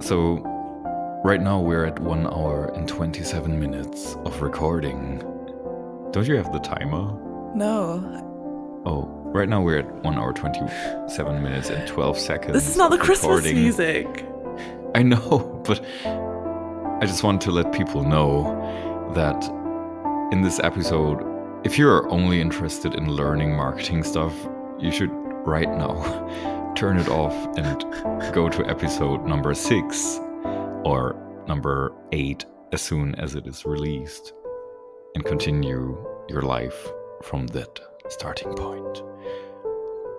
So, right now we're at 1 hour and 27 minutes of recording. Don't you have the timer? No. Oh, right now we're at 1 hour 27 minutes and 12 seconds. This is not the Christmas recording. music. I know, but I just want to let people know that in this episode, if you're only interested in learning marketing stuff, you should right now turn it off and go to episode number 6 or number 8 as soon as it is released and continue your life from that starting point.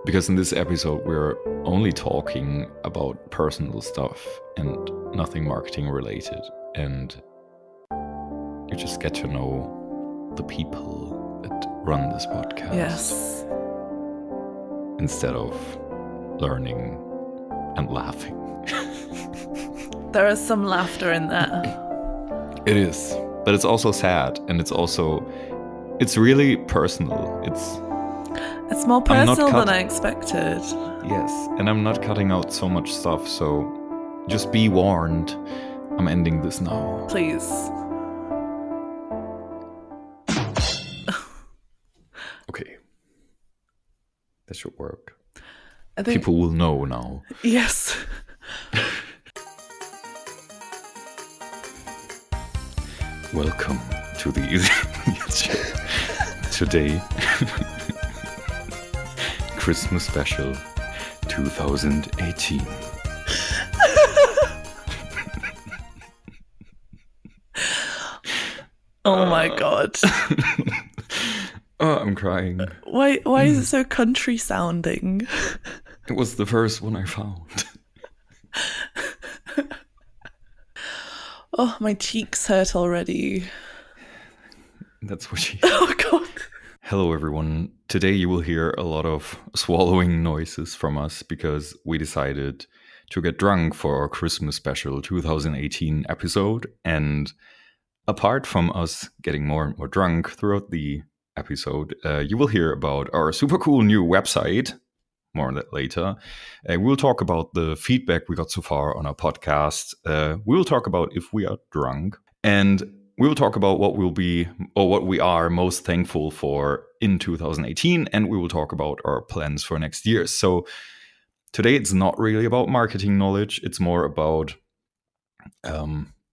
Because in this episode, we're only talking about personal stuff and nothing marketing related. And you just get to know the people that run this podcast. Yes. Instead of learning and laughing. There is some laughter in there. It is. But it's also sad. And it's really personal. It's more personal than I expected. Yes, and I'm not cutting out so much stuff, so just be warned. I'm ending this now. Please. Okay. That should work. I think people will know now. Yes. Welcome to the Izzi Show. Today, Christmas special 2018. Oh my god. Oh, I'm crying. Why is it so country sounding? It was the first one I found. Oh, my cheeks hurt already. That's what she... Oh god. Hello everyone. Today you will hear a lot of swallowing noises from us because we decided to get drunk for our Christmas special 2018 episode. And apart from us getting more and more drunk throughout the episode, you will hear about our super cool new website. More on that later. We'll talk about the feedback we got so far on our podcast. We'll talk about if we are drunk. And we'll talk about what we are most thankful for in 2018. And we will talk about our plans for next year. So today it's not really about marketing knowledge. It's more about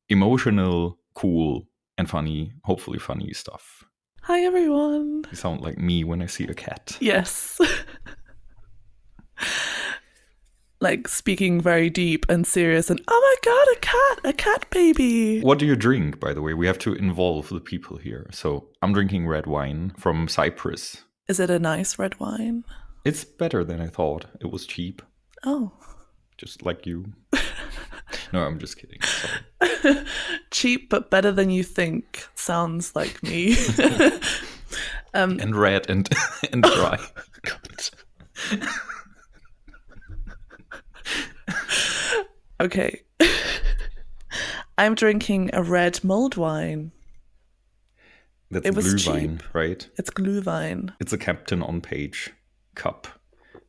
emotional, cool, and funny, hopefully funny stuff. Hi, everyone. You sound like me when I see a cat. Yes. Like speaking very deep and serious and, oh my god, a cat baby. What do you drink, by the way? We have to involve the people here. So I'm drinking red wine from Cyprus. Is it a nice red wine? It's better than I thought. It was cheap. Oh. Just like you. No, I'm just kidding. Sorry. Cheap but better than you think. Sounds like me. And red and dry. God. Okay. I'm drinking a red mulled wine. That's it was Glühwein, cheap. Right? It's Glühwein. It's a Captain On Page cup.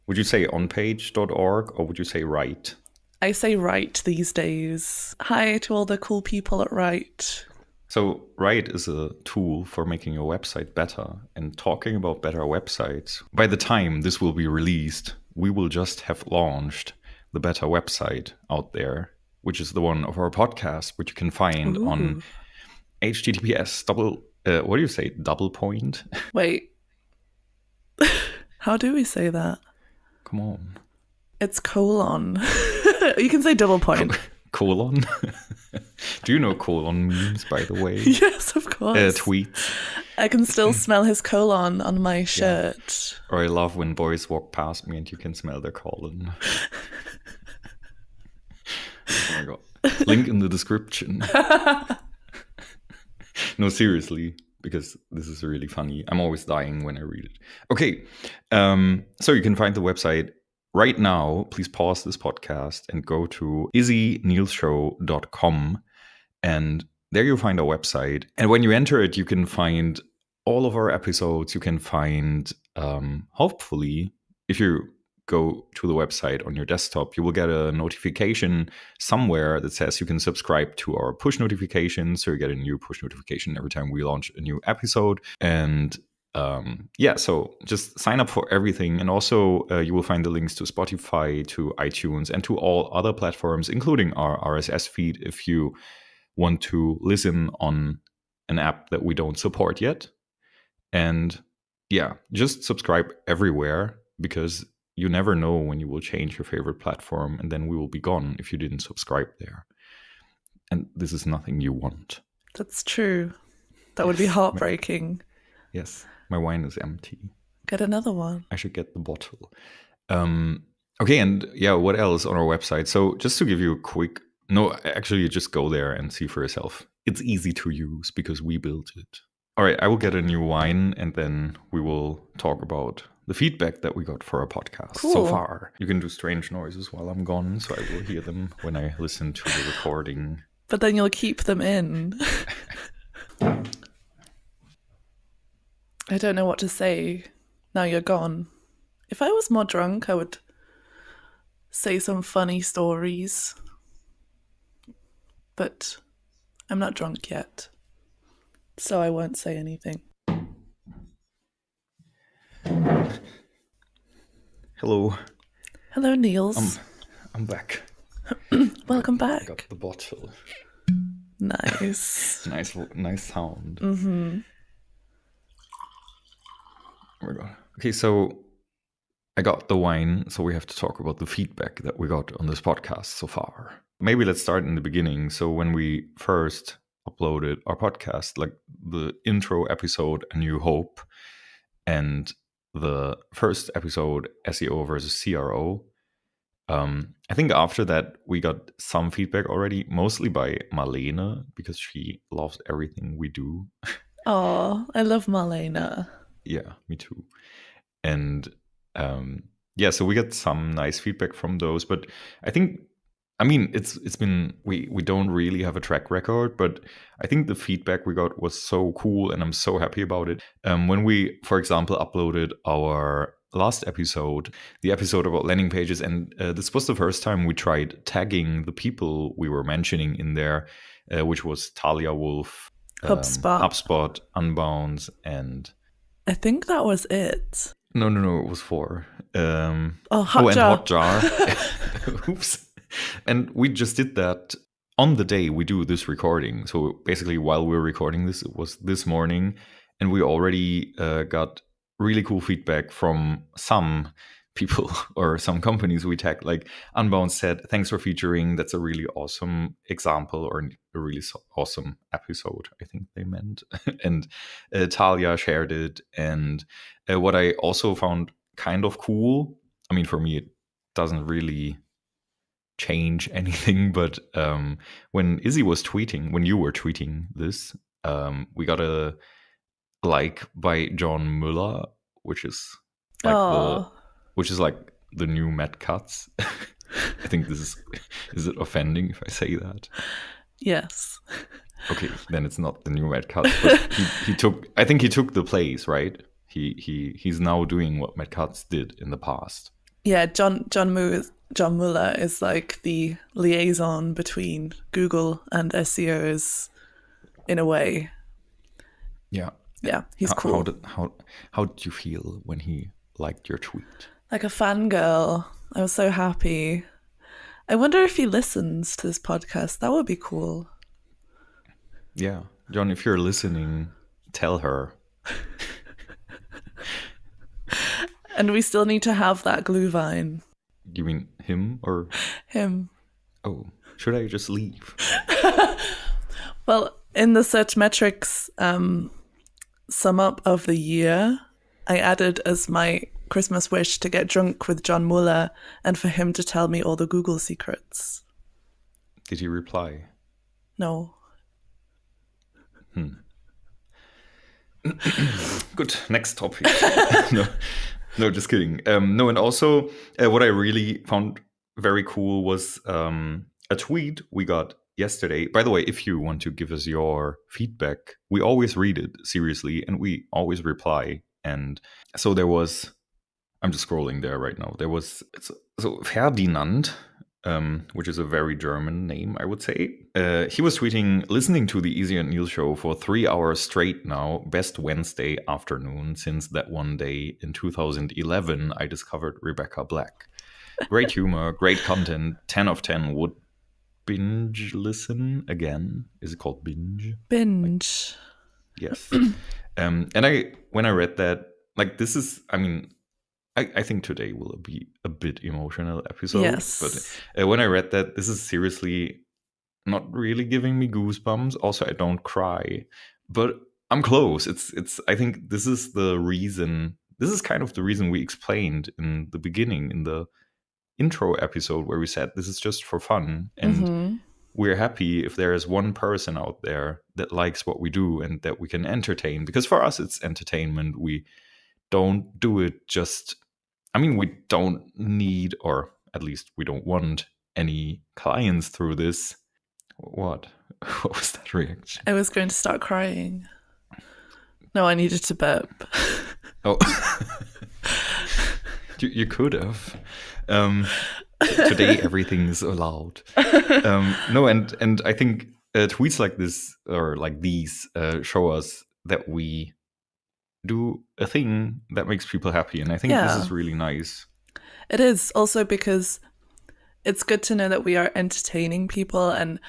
Would you say onpage.org or would you say right? I say right these days. Hi to all the cool people at Right. So Right is a tool for making your website better. And talking about better websites, by the time this will be released, we will just have launched the better website out there, which is the one of our podcast, which you can find on https double point. Wait. How do we say that? Come on. It's colon. You can say double point. Colon? Do you know colon memes, by the way? Yes, of course. Tweets. I can still smell his colon on my shirt. Yeah. Or I love when boys walk past me and you can smell their colon. Oh my god. Link in the description. No, seriously, because this is really funny. I'm always dying when I read it. Okay, so you can find the website right now. Please pause this podcast and go to izzynilsshow.com, and there you'll find our website. And when you enter it, you can find all of our episodes. You can find, hopefully, if you go to the website on your desktop, you will get a notification somewhere that says you can subscribe to our push notifications. So you get a new push notification every time we launch a new episode. And so just sign up for everything. And also you will find the links to Spotify, to iTunes, and to all other platforms, including our RSS feed if you want to listen on an app that we don't support yet. And yeah, just subscribe everywhere, because you never know when you will change your favorite platform and then we will be gone if you didn't subscribe there. And this is nothing you want. That's true. That would be heartbreaking. Yes, my wine is empty. Get another one. I should get the bottle. Okay, and yeah, what else on our website? So just to give you a quick... No, actually, you just go there and see for yourself. It's easy to use because we built it. All right, I will get a new wine and then we will talk about the feedback that we got for our podcast so far. You can do strange noises while I'm gone, so I will hear them when I listen to the recording. But then you'll keep them in. I don't know what to say now you're gone. If I was more drunk, I would say some funny stories. But I'm not drunk yet, so I won't say anything. Hello. Hello, Nils. I'm back. Welcome back. I got the bottle. Nice. nice sound. Mm-hmm. Oh my god. Okay, so I got the wine, so we have to talk about the feedback that we got on this podcast so far. Maybe let's start in the beginning. So when we first uploaded our podcast, like the intro episode, A New Hope, and the first episode, SEO versus CRO, I think after that we got some feedback already, mostly by Marlene, because she loves everything we do. Oh, I love Marlene. Yeah, me too. And so we got some nice feedback from those, but it's been, we don't really have a track record, but I think the feedback we got was so cool and I'm so happy about it. When we, for example, uploaded our last episode, the episode about landing pages, and this was the first time we tried tagging the people we were mentioning in there, which was Talia Wolf, HubSpot, Unbounds, and... I think that was it. No, it was 4. Hotjar. Oops. And we just did that on the day we do this recording. So basically, while we were recording this, it was this morning, and we already got really cool feedback from some people or some companies we tagged. Like Unbound said, "Thanks for featuring. That's a really awesome example or a really awesome episode," I think they meant. And Talia shared it. And what I also found kind of cool, I mean, for me, it doesn't really change anything, but when Izzi was tweeting, when you were tweeting this, we got a like by John Muller, which is like the new Matt Cutts. I think this is it offending if I say that? Yes. Okay, then it's not the new Matt Cutts, but he took the place, right? He's now doing what Matt Cutts did in the past. Yeah, John Muller is like the liaison between Google and SEOs in a way. Yeah. Yeah, he's cool. How did you feel when he liked your tweet? Like a fangirl. I was so happy. I wonder if he listens to this podcast. That would be cool. Yeah. John, if you're listening, tell her. And we still need to have that glue vine. You mean him or? Him. Oh, should I just leave? Well, in the search metrics sum up of the year, I added as my Christmas wish to get drunk with John Muller and for him to tell me all the Google secrets. Did he reply? No. Good. Next topic. No, just kidding. No, and also what I really found very cool was a tweet we got yesterday. By the way, if you want to give us your feedback, we always read it seriously and we always reply. And so there was I'm just scrolling there right now. There was so Ferdinand, which is a very German name, I would say. He was tweeting, listening to the Izzi and Nils show for 3 hours straight now. Best Wednesday afternoon since that one day in 2011 I discovered Rebecca Black. Great humor, great content, 10 of 10. Would binge listen again. Is it called binge? Binge. Yes. And when I read that, like, this is, I mean, I think today will be a bit emotional episode. Yes. But when I read that, this is seriously not really giving me goosebumps. Also, I don't cry, but I'm close. It's. I think this is the reason. This is kind of the reason we explained in the beginning, in the intro episode, where we said this is just for fun, and we're happy if there is one person out there that likes what we do and that we can entertain. Because for us, it's entertainment. We don't do it just. I mean, we don't need, or at least we don't want, any clients through this. What? What was that reaction? I was going to start crying. No, I needed to burp. Oh, you could have. Today everything's allowed. No, and I think tweets like this or like these show us that we do a thing that makes people happy, and I think this is really nice. It is also because it's good to know that we are entertaining people, and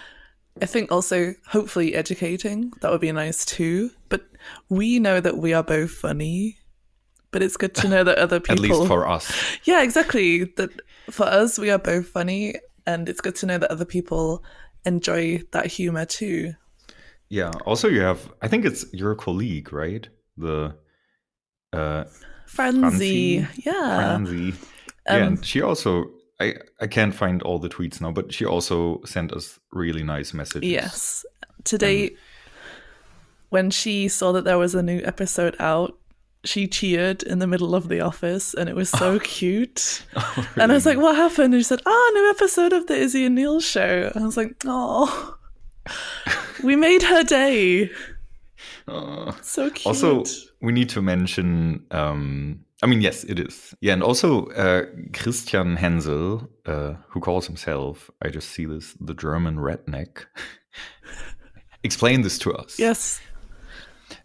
I think also hopefully educating. That would be nice too. But we know that we are both funny, but it's good to know that other people, at least for us, yeah, exactly, that for us we are both funny, and it's good to know that other people enjoy that humor too. Yeah. Also, you have, I think it's your colleague, right? The Franzi. Yeah. Franzi. Yeah, and she also, I can't find all the tweets now, but she also sent us really nice messages. Yes. Today, when she saw that there was a new episode out, she cheered in the middle of the office, and it was so cute. Oh, really? And I was like, what happened? And she said, new episode of the Izzi and Nils show. And I was like, oh, we made her day. So cute. Also, we need to mention, I mean, yes, it is. Yeah, and also Christian Hensel, who calls himself, I just see this, the German redneck, explain this to us. Yes.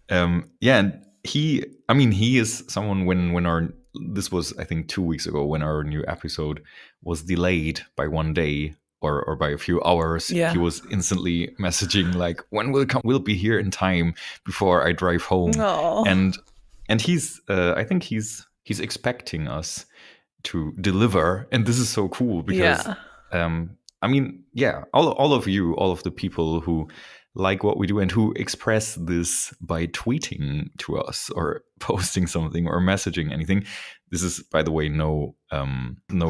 Yeah, and he is someone when this was, I think, 2 weeks ago, when our new episode was delayed by one day, or by a few hours, he was instantly messaging like, when will it come? We'll be here in time before I drive home. Aww. And he's I think he's expecting us to deliver, and this is so cool because I mean, yeah, all of you, all of the people who like what we do and who express this by tweeting to us or posting something or messaging anything. This is, by the way, no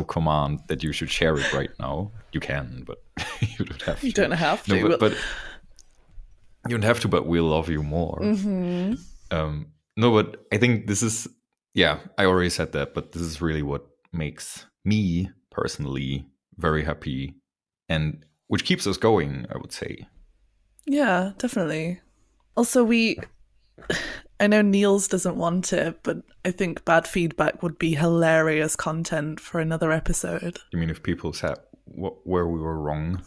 command that you should share it right now. You can, but you don't have to. You don't have to. No, but you don't have to, but we'll love you more. Mm-hmm. No, but I think this is, yeah, I already said that, but this is really what makes me personally very happy, and which keeps us going, I would say. Yeah, definitely. Also, I know Nils doesn't want it, but I think bad feedback would be hilarious content for another episode. You mean if people said where we were wrong?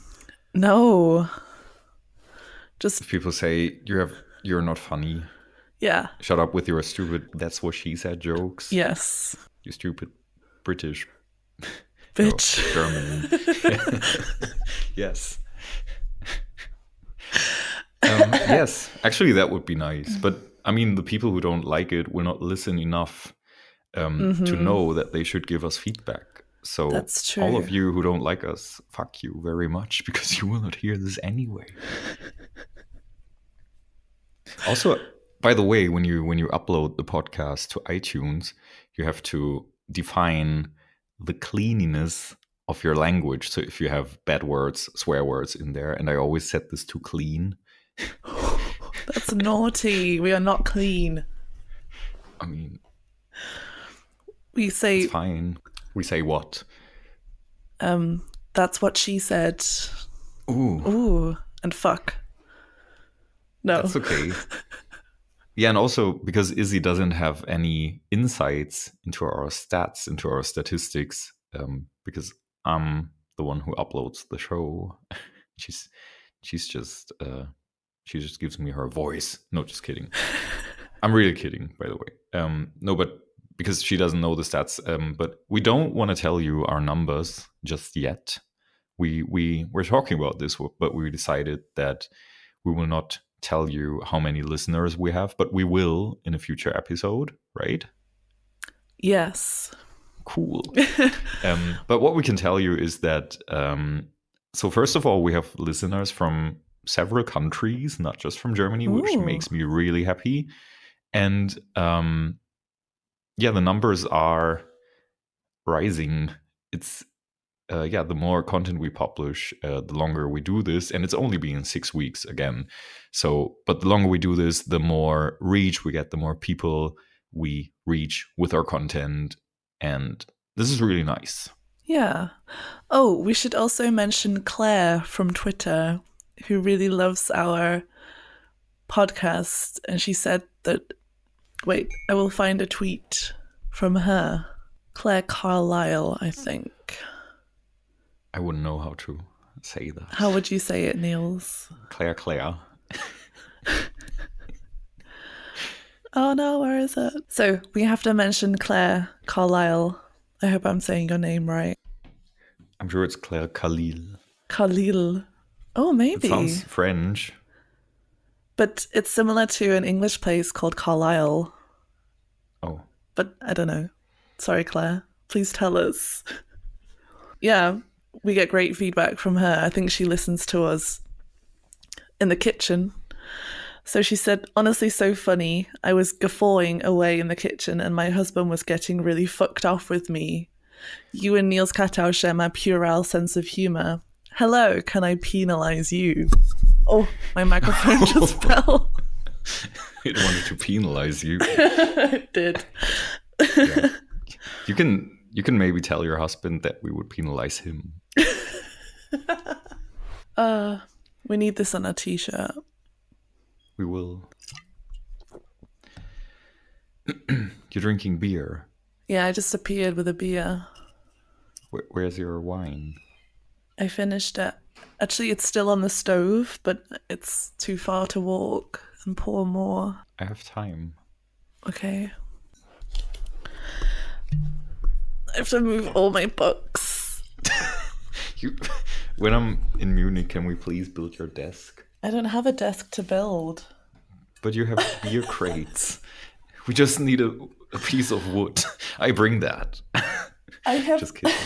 No. Just if people say you're not funny. Yeah. Shut up with your stupid "that's what she said" jokes. Yes. You stupid British bitch. German. Yes. Yes, actually that would be nice. But I mean, the people who don't like it will not listen enough to know that they should give us feedback. So that's true. All of you who don't like us, fuck you very much, because you will not hear this anyway. Also, by the way, when you upload the podcast to iTunes, you have to define the cleanliness of your language. So if you have bad words, swear words in there, and I always set this to clean. That's naughty. We are not clean. I mean, we say it's fine. We say what? That's what she said. Ooh. Ooh. And fuck. No. That's okay. Yeah, and also because Izzy doesn't have any insights into our stats, into our statistics, because I'm the one who uploads the show. she's she's just she just gives me her voice. No, just kidding. I'm really kidding, by the way. No, but because she doesn't know the stats, but we don't want to tell you our numbers just yet. We're talking about this, but we decided that we will not tell you how many listeners we have, but we will in a future episode, right? Yes. Cool. But what we can tell you is that, so first of all, we have listeners from several countries, not just from Germany, which Ooh. makes me really happy. And yeah, the numbers are rising. It's the more content we publish, the longer we do this, and it's only been 6 weeks again. So, but the longer we do this, the more reach we get, the more people we reach with our content, and this is really nice. Yeah. Oh, we should also mention Claire from Twitter, who really loves our podcast, and she said that. Wait, I will find a tweet from her. Claire Carlisle, I think. I wouldn't know how to say that. How would you say it, Nils? Claire. Oh no, where is it? So we have to mention Claire Carlisle. I hope I'm saying your name right. I'm sure it's Claire Khalil. Khalil. Oh, maybe. It sounds French. But it's similar to an English place called Carlisle. Oh. But I don't know. Sorry, Claire. Please tell us. Yeah, we get great feedback from her. I think she listens to us in the kitchen. So she said, honestly, so funny. I was guffawing away in the kitchen and my husband was getting really fucked off with me. You and Nils Kattau share my puerile sense of humour. Hello, can I penalise you? Oh, my microphone just fell. It wanted to penalise you. It did. Yeah. You can maybe tell your husband that we would penalise him. We need this on a t-shirt. We will. You're drinking beer. Yeah, I just appeared with a beer. Where's your wine? I finished it. Actually, it's still on the stove, but it's too far to walk and pour more. I have time. Okay. I have to move all my books. When I'm in Munich, can we please build your desk? I don't have a desk to build. But you have beer crates. We just need a piece of wood. I bring that. Just kidding.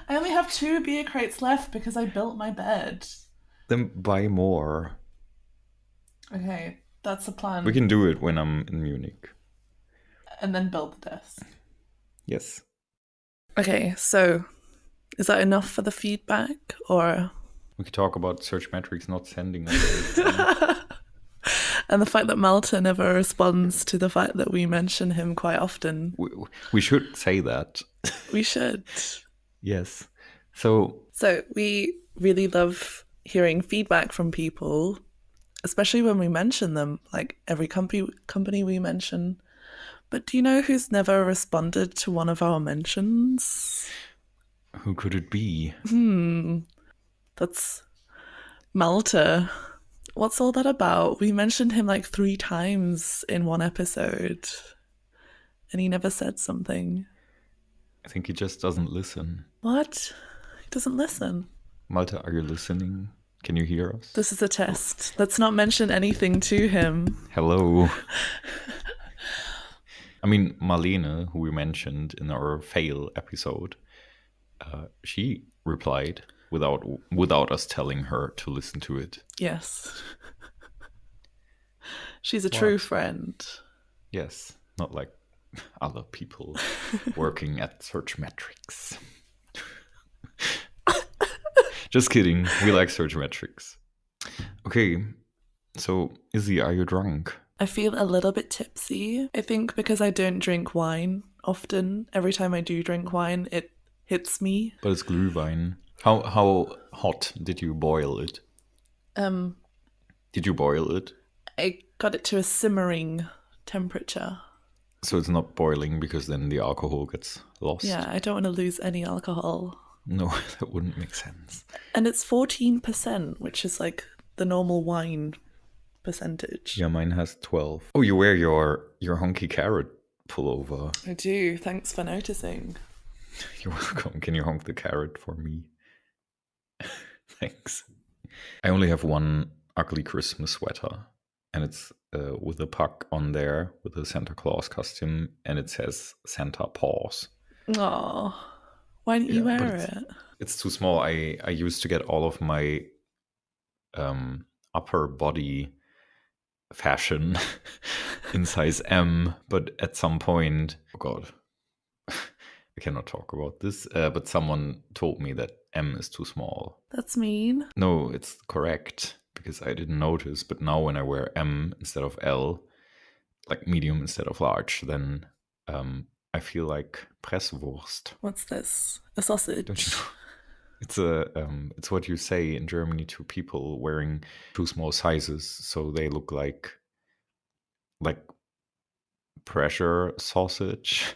I only have 2 beer crates left because I built my bed. Then buy more. Okay, that's the plan. We can do it when I'm in Munich. And then build the desk. Yes. Okay, so is that enough for the feedback, or? We could talk about Search Metrics not sending us. And the fact that Malta never responds to the fact that we mention him quite often. We should say that. We should. Yes. So we really love hearing feedback from people, especially when we mention them, like every company we mention. But do you know who's never responded to one of our mentions? Who could it be? That's Malta. What's all that about? We mentioned him like 3 times in one episode, and he never said something. I think he just doesn't listen. What? He doesn't listen. Malta, are you listening? Can you hear us? This is a test. Let's not mention anything to him. Hello. I mean, Marlene, who we mentioned in our fail episode, she replied without us telling her to listen to it. Yes. She's a true friend. Yes, not like other people working at Search Metrics. Just kidding. We like Search Metrics. Okay, so Izzy, are you drunk? I feel a little bit tipsy. I think because I don't drink wine often. Every time I do drink wine, it hits me. But it's Glühwein. How hot did you boil it? Did you boil it? I got it to a simmering temperature. So it's not boiling because then the alcohol gets lost. Yeah, I don't want to lose any alcohol. No, that wouldn't make sense. And it's 14%, which is like the normal wine percentage. Yeah, mine has 12. Oh, you wear your honky carrot pullover. I do. Thanks for noticing. You're welcome. Can you honk the carrot for me? Thanks. I only have one ugly Christmas sweater, and it's with a puck on there with a Santa Claus costume, and it says Santa Paws. Oh, why didn't you wear it? It's too small. I used to get all of my upper body fashion in size M, but at some point, oh God, I cannot talk about this, but someone told me that M is too small. That's mean. No, it's correct because I didn't notice, but now when I wear M instead of L, like medium instead of large, then I feel like Presswurst. What's this? A sausage? Don't you know? It's what you say in Germany to people wearing too small sizes, so they look like pressure sausage.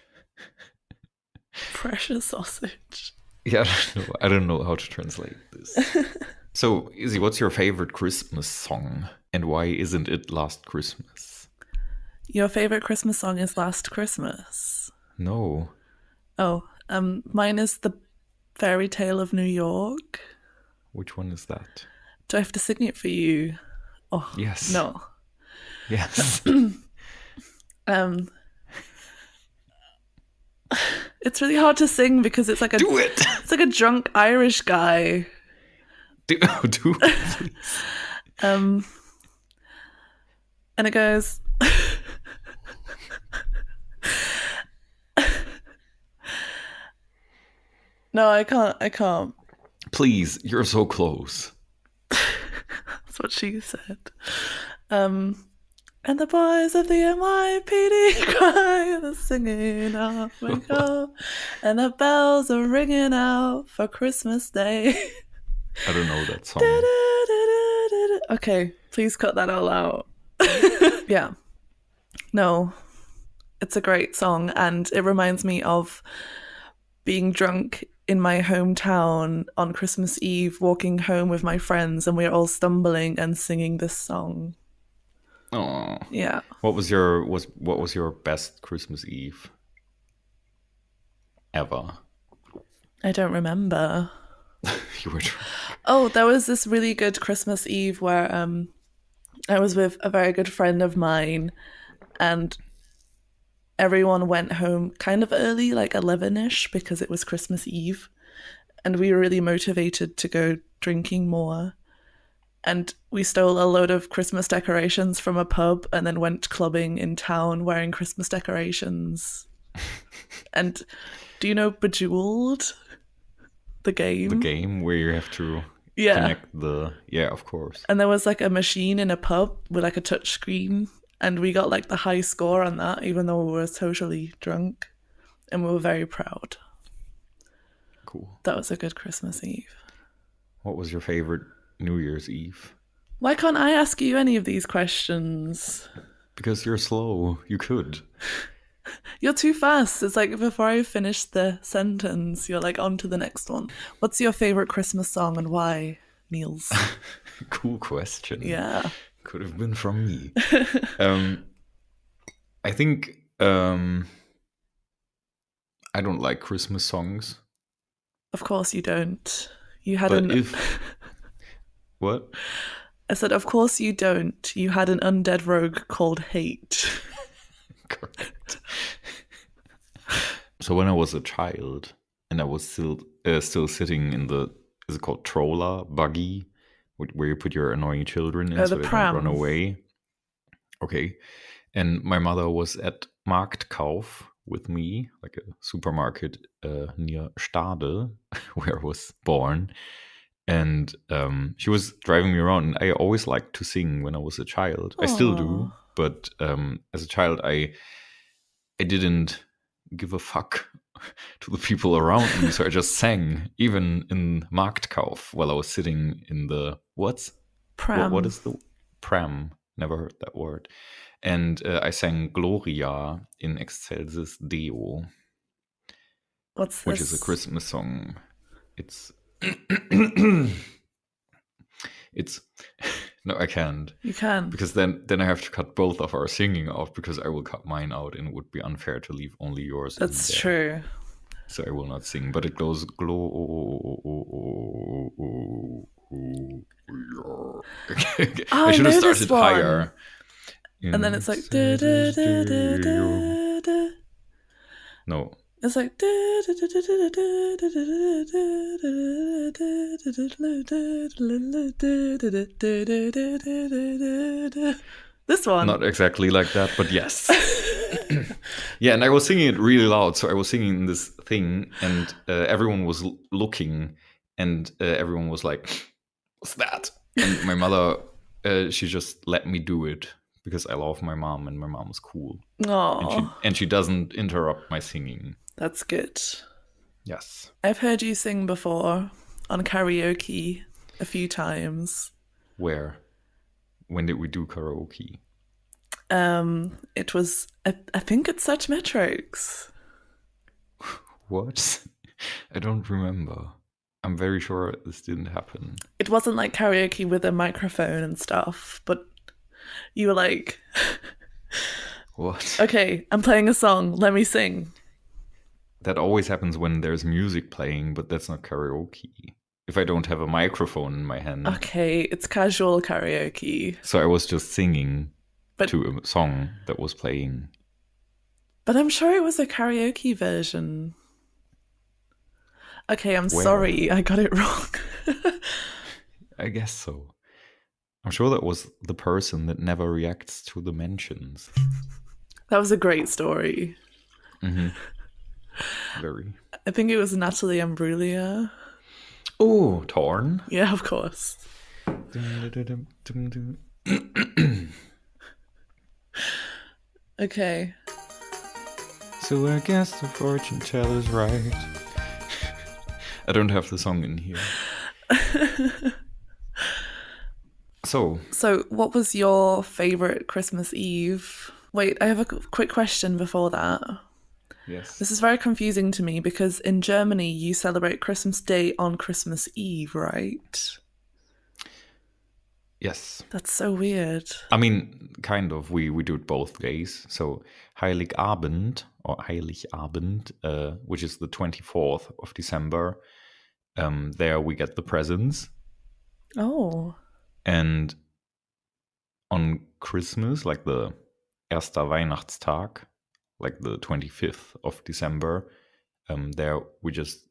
Pressure sausage. Yeah, I don't know how to translate this. So, Izzy, what's your favorite Christmas song, and why isn't it Last Christmas? Your favorite Christmas song is Last Christmas. No. Oh, mine is The Fairy Tale of New York. Which one is that? Do I have to sing it for you? Oh, yes. No. Yes. It's really hard to sing because it's like Do it! It's like a drunk Irish guy. Do it, please. And it goes. No, I can't. Please, you're so close. That's what she said. And the boys of the NYPD cry, they're singing off and go, and the bells are ringing out for Christmas Day. I don't know that song. Okay, please cut that all out. Yeah. No, it's a great song, and it reminds me of being drunk in my hometown on Christmas Eve, walking home with my friends, and we're all stumbling and singing this song. Oh. Yeah. What was your best Christmas Eve ever? I don't remember. You were drunk. Oh, there was this really good Christmas Eve where I was with a very good friend of mine, and everyone went home kind of early, like 11ish, because it was Christmas Eve, and we were really motivated to go drinking more. And we stole a load of Christmas decorations from a pub and then went clubbing in town wearing Christmas decorations. And do you know Bejeweled? The game? The game where you have to connect the... Yeah, of course. And there was like a machine in a pub with like a touch screen, and we got like the high score on that, even though we were totally drunk. And we were very proud. Cool. That was a good Christmas Eve. What was your favorite New Year's Eve? Why can't I ask you any of these questions? Because you're slow. You could. You're too fast. It's like before I finish the sentence, you're like on to the next one. What's your favorite Christmas song and why, Nils? Cool question. Yeah. Could have been from me. I think I don't like Christmas songs. Of course you don't. You had What? I said, of course you don't. You had an undead rogue called Hate. Correct. So when I was a child and I was still sitting in the, is it called troller buggy, where you put your annoying children in so they don't run away. Okay. And my mother was at Marktkauf with me, like a supermarket near Stade, where I was born. And she was driving me around, and I always liked to sing when I was a child. Aww. I still do, but as a child, I didn't give a fuck to the people around me, so I just sang, even in Marktkauf, while I was sitting in the, what's? Pram. What is the pram? Never heard that word. And I sang Gloria in Excelsis Deo, What's which is a this? Christmas song. It's it's no, I can't. You can. Because then I have to cut both of our singing off, because I will cut mine out and it would be unfair to leave only yours in That's there. true. So I will not sing, but it goes I should have know this started one. higher. And then it's like da, da, da, da, da, da. No. It's like this one. Not exactly like that, but yes. Yeah, and I was singing it really loud. So I was singing this thing, and everyone was looking, and everyone was like, "What's that?" And my mother, she just let me do it because I love my mom, and my mom was cool. Aww. And she doesn't interrupt my singing. That's good. Yes. I've heard you sing before on karaoke a few times. Where? When did we do karaoke? It was, I think it's Such Metrics. What? I don't remember. I'm very sure this didn't happen. It wasn't like karaoke with a microphone and stuff, but you were like, What? okay, I'm playing a song, let me sing. That always happens when there's music playing, but that's not karaoke. If I don't have a microphone in my hand. Okay, it's casual karaoke. So I was just singing But- to a song that was playing. But I'm sure it was a karaoke version. Okay, I'm Where? sorry, I got it wrong. I guess so. I'm sure that was the person that never reacts to the mentions. That was a great story. Very. I think it was Natalie Imbruglia. Oh, Torn. Yeah, of course. Okay. So I guess the fortune teller's right. I don't have the song in here. So, what was your favorite Christmas Eve? Wait, I have a quick question before that. yes. This is very confusing to me because in Germany you celebrate Christmas Day on Christmas Eve, right? Yes. That's so weird. I mean, kind of. We do it both days. So Heiligabend or Heiligabend, which is the 24th of December, there we get the presents. Oh. And on Christmas, like the Erster Weihnachtstag, like the 25th of December, there we just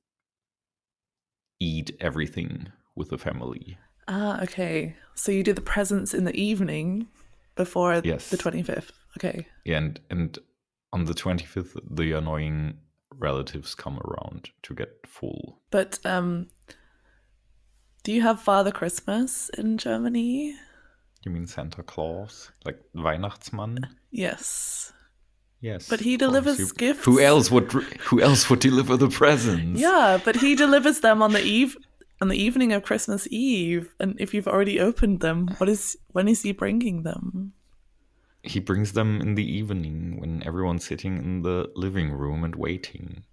eat everything with the family. Ah, okay. So you do the presents in the evening before Yes. the 25th. Okay. Yeah, and on the 25th, the annoying relatives come around to get full. But do you have Father Christmas in Germany? You mean Santa Claus? Like Weihnachtsmann? Yes. Yes. But he of course. delivers gifts. Who else would deliver the presents? Yeah, but he delivers them on the evening of Christmas Eve. And if you've already opened them, when is he bringing them? He brings them in the evening when everyone's sitting in the living room and waiting.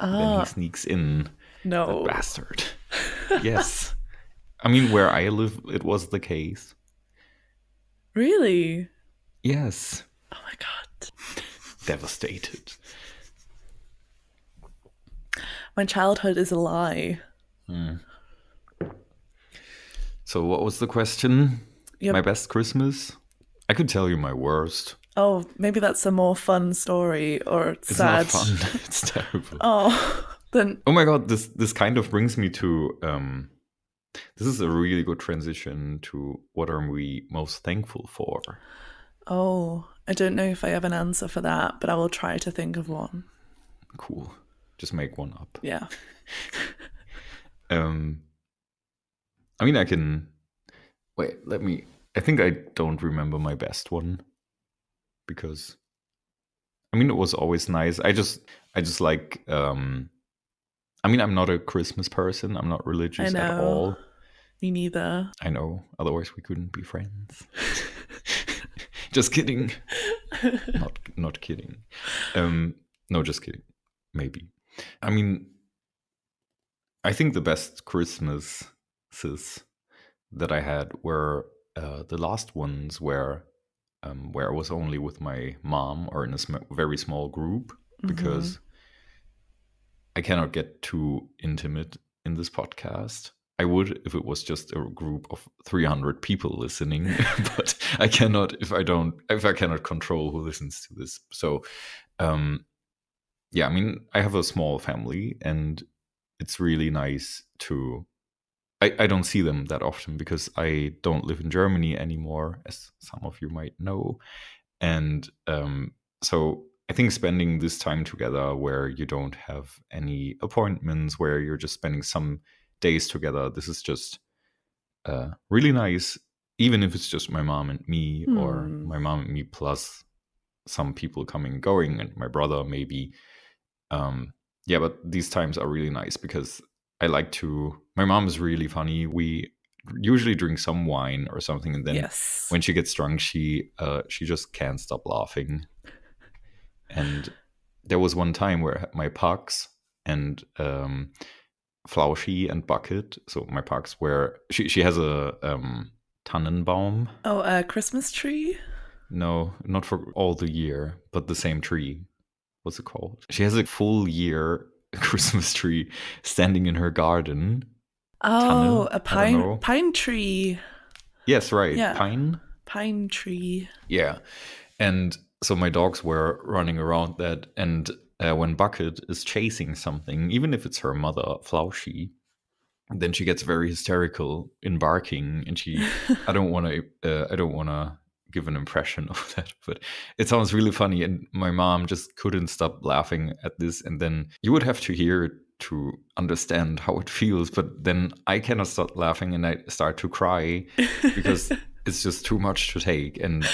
Then he sneaks in. No. That bastard. Yes. I mean, where I live, it was the case. Really? Yes. Oh my god. Devastated. My childhood is a lie. So what was the question? Yep. My best Christmas? I could tell you my worst. Oh, maybe that's a more fun story or It's sad. not fun. It's terrible. Oh, then Oh my god, this kind of brings me to this is a really good transition to what are we most thankful for. I don't know if I have an answer for that, but I will try to think of one. Cool. Just make one up. Yeah. I mean, I can wait, I think I don't remember my best one because I mean, it was always nice. I just like I mean, I'm not a Christmas person. I'm not religious I at know. all. Me neither. I know. Otherwise, we couldn't be friends. Just kidding. Not kidding. No, just kidding. Maybe. I mean, I think the best Christmases that I had were the last ones where I was only with my mom or in a very small group, because I cannot get too intimate in this podcast. I would if it was just a group of 300 people listening, but I cannot if I cannot control who listens to this. So, yeah, I mean, I have a small family, and it's really nice to. I don't see them that often because I don't live in Germany anymore, as some of you might know, and so I think spending this time together, where you don't have any appointments, where you're just spending some days together, this is just really nice, even if it's just my mom and me, or my mom and me plus some people coming and going, and my brother maybe. Yeah, but these times are really nice because I like to. My mom is really funny. We usually drink some wine or something, and then when she gets drunk, she just can't stop laughing. And there was one time where my pugs and Flauschi and Bucket, so my pugs, where she has a Tannenbaum. Oh, a Christmas tree? No, not for all the year, but the same tree. What's it called? She has a full year Christmas tree standing in her garden. Oh, a pine tree. Yes, right. Yeah. Pine tree. Yeah. And so my dogs were running around that, and when Bucket is chasing something, even if it's her mother, Flauschi, then she gets very hysterical in barking, and I don't want to give an impression of that, but it sounds really funny, and my mom just couldn't stop laughing at this, and then you would have to hear it to understand how it feels, but then I cannot stop laughing, and I start to cry because it's just too much to take. And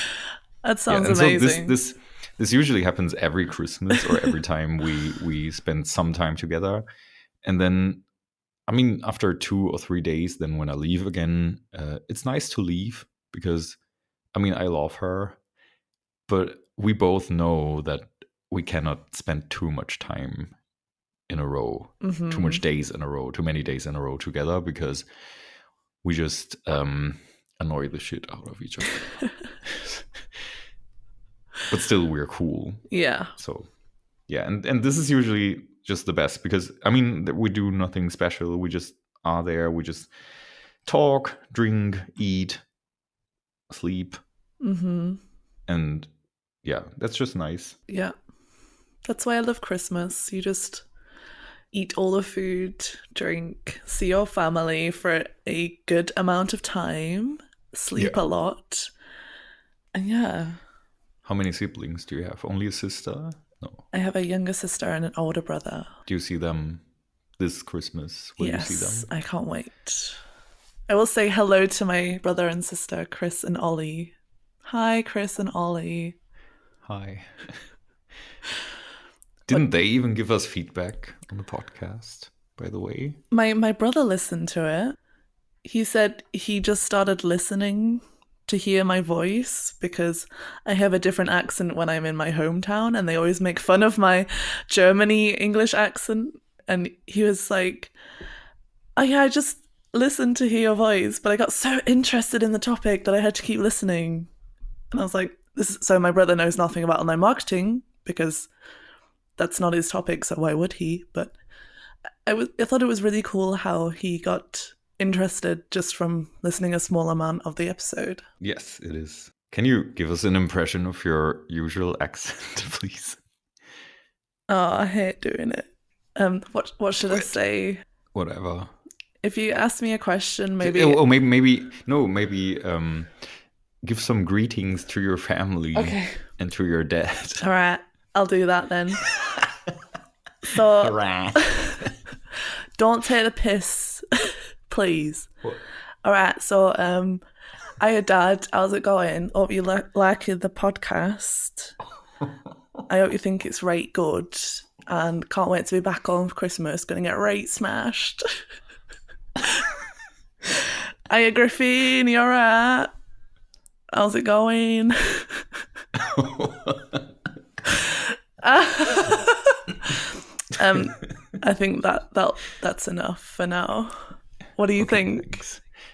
that sounds amazing. So this usually happens every Christmas or every time we spend some time together, and then I mean, after 2 or 3 days, then when I leave again, it's nice to leave because, I mean, I love her, but we both know that we cannot spend too much time in a row, too much days in a row, too many days in a row together, because we just annoy the shit out of each other. But still, we're cool. Yeah. So, yeah, and this is usually just the best because, I mean, we do nothing special. We just are there. We just talk, drink, eat, sleep. And yeah, that's just nice. Yeah. That's why I love Christmas. You just eat all the food, drink, see your family for a good amount of time, sleep a lot. And yeah. How many siblings do you have? Only a sister? No. I have a younger sister and an older brother. Do you see them this Christmas? Will you see them? I can't wait. I will say hello to my brother and sister, Chris and Ollie. Hi, Chris and Ollie. Hi. Didn't they even give us feedback on the podcast, by the way? My brother listened to it. He said he just started listening to hear my voice because I have a different accent when I'm in my hometown, and they always make fun of my Germany English accent. And he was like, oh yeah, I just listened to hear your voice, but I got so interested in the topic that I had to keep listening. And I was like, so my brother knows nothing about online marketing because that's not his topic, so why would he? But I thought it was really cool how he got interested just from listening a small amount of the episode. Yes, it is. Can you give us an impression of your usual accent, please? Oh, I hate doing it. What should I say? Whatever. If you ask me a question, maybe. Oh, maybe give some greetings to your family and to your dad. All right, I'll do that then. So, don't take the piss, please. What? All right, so hiya, Dad. How's it going? Hope you liking the podcast. I hope you think it's right good, and can't wait to be back home for Christmas. Gonna get right smashed. Hiya, Griffin. You alright? How's it going? I think that's enough for now. What do you think?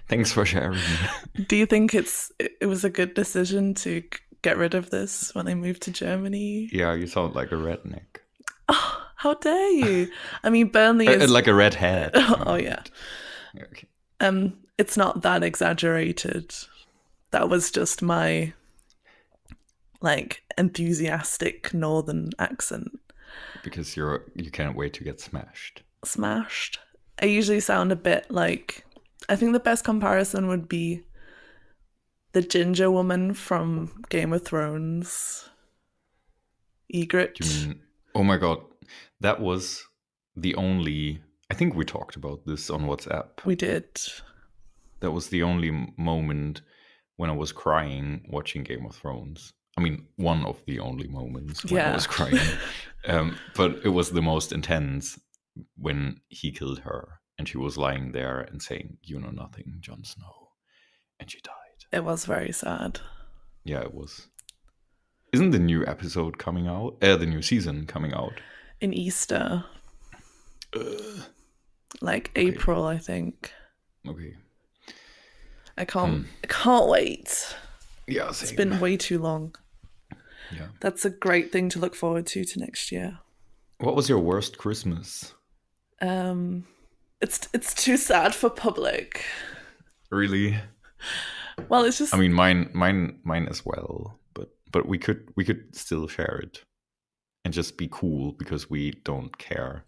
Thanks for sharing. Do you think it was a good decision to get rid of this when I moved to Germany? Yeah, you sound like a redneck. Oh, how dare you? I mean, Burnley is like a redhead. Oh yeah. Okay. It's not that exaggerated. That was just my like enthusiastic northern accent. Because you can't wait to get smashed. Smashed. I usually sound a bit like, I think the best comparison would be the ginger woman from Game of Thrones. Ygritte. You mean, oh my god, that was the only, I think we talked about this on WhatsApp. We did. That was the only moment when I was crying watching Game of Thrones. I mean, one of the only moments when I was crying. But it was the most intense when he killed her and she was lying there and saying, "You know nothing, Jon Snow." And she died. It was very sad. Yeah, it was. Isn't the new episode coming out? The new season coming out? In Easter. Like April, I think. Okay. I can't wait. Yeah, same. It's been way too long. Yeah. That's a great thing to look forward to next year. What was your worst Christmas? It's too sad for public. Really? Well, it's just, I mean, mine as well. But we could still share it and just be cool because we don't care.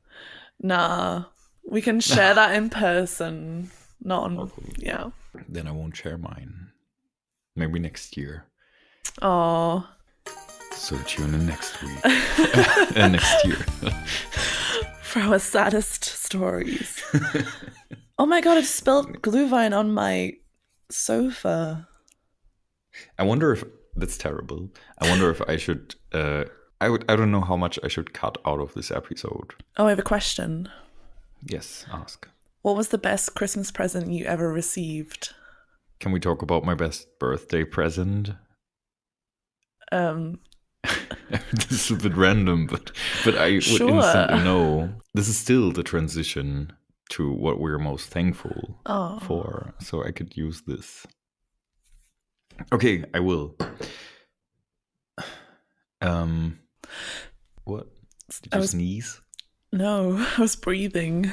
Nah, we can share that in person. Not on, yeah. Then I won't share mine. Maybe next year. Oh. So tune in next week. Next year. For our saddest stories. Oh my god, I spilled Glühwein on my sofa. I wonder if that's terrible. I wonder if I should I don't know how much I should cut out of this episode. Oh, I have a question. Yes, ask. What was the best Christmas present you ever received? Can we talk about my best birthday present? This is a bit random, but I would instantly know. This is still the transition to what we're most thankful for. So I could use this. Okay, I will. What? Did you sneeze? No, I was breathing.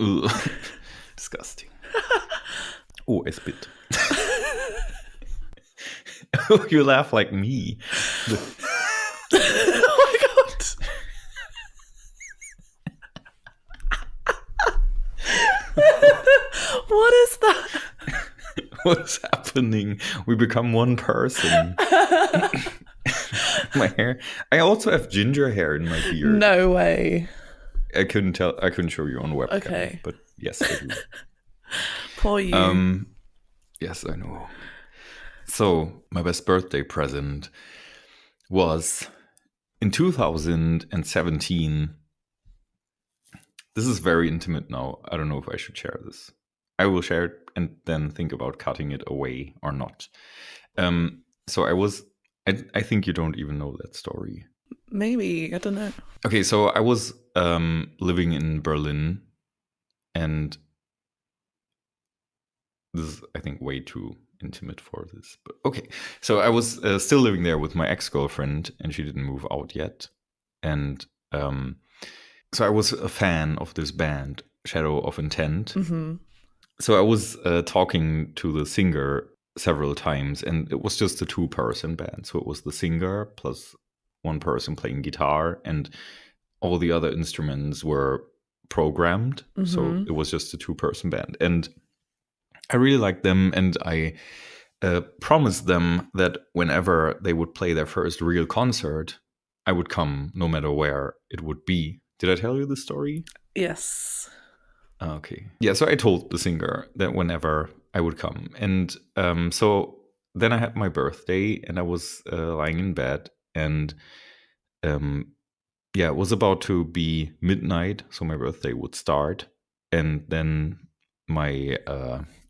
Ugh. Disgusting. Oh, I spit. Oh, you laugh like me. Oh my god. What is that? What's happening? We become one person. My hair. I also have ginger hair in my beard. No way. I couldn't tell. I couldn't show you on webcam. Okay. But yes, I do. Poor you. Yes, I know. So my best birthday present was in 2017. This is very intimate now. I don't know if I should share this. I will share it and then think about cutting it away or not. So I think you don't even know that story. Maybe, I don't know. Okay, so I was living in Berlin, and this is, I think, way too intimate for this. But okay, so I was still living there with my ex-girlfriend, and she didn't move out yet. And so I was a fan of this band, Shadow of Intent. Mm-hmm. So I was talking to the singer several times, and it was just a 2-person band. So it was the singer plus one person playing guitar, and all the other instruments were programmed. Mm-hmm. So it was just a 2-person band. And I really liked them, and I promised them that whenever they would play their first real concert, I would come no matter where it would be. Did I tell you the story? Yes. Okay. Yeah, so I told the singer that whenever I would come. And so then I had my birthday, and I was lying in bed, and it was about to be midnight, so my birthday would start. And then my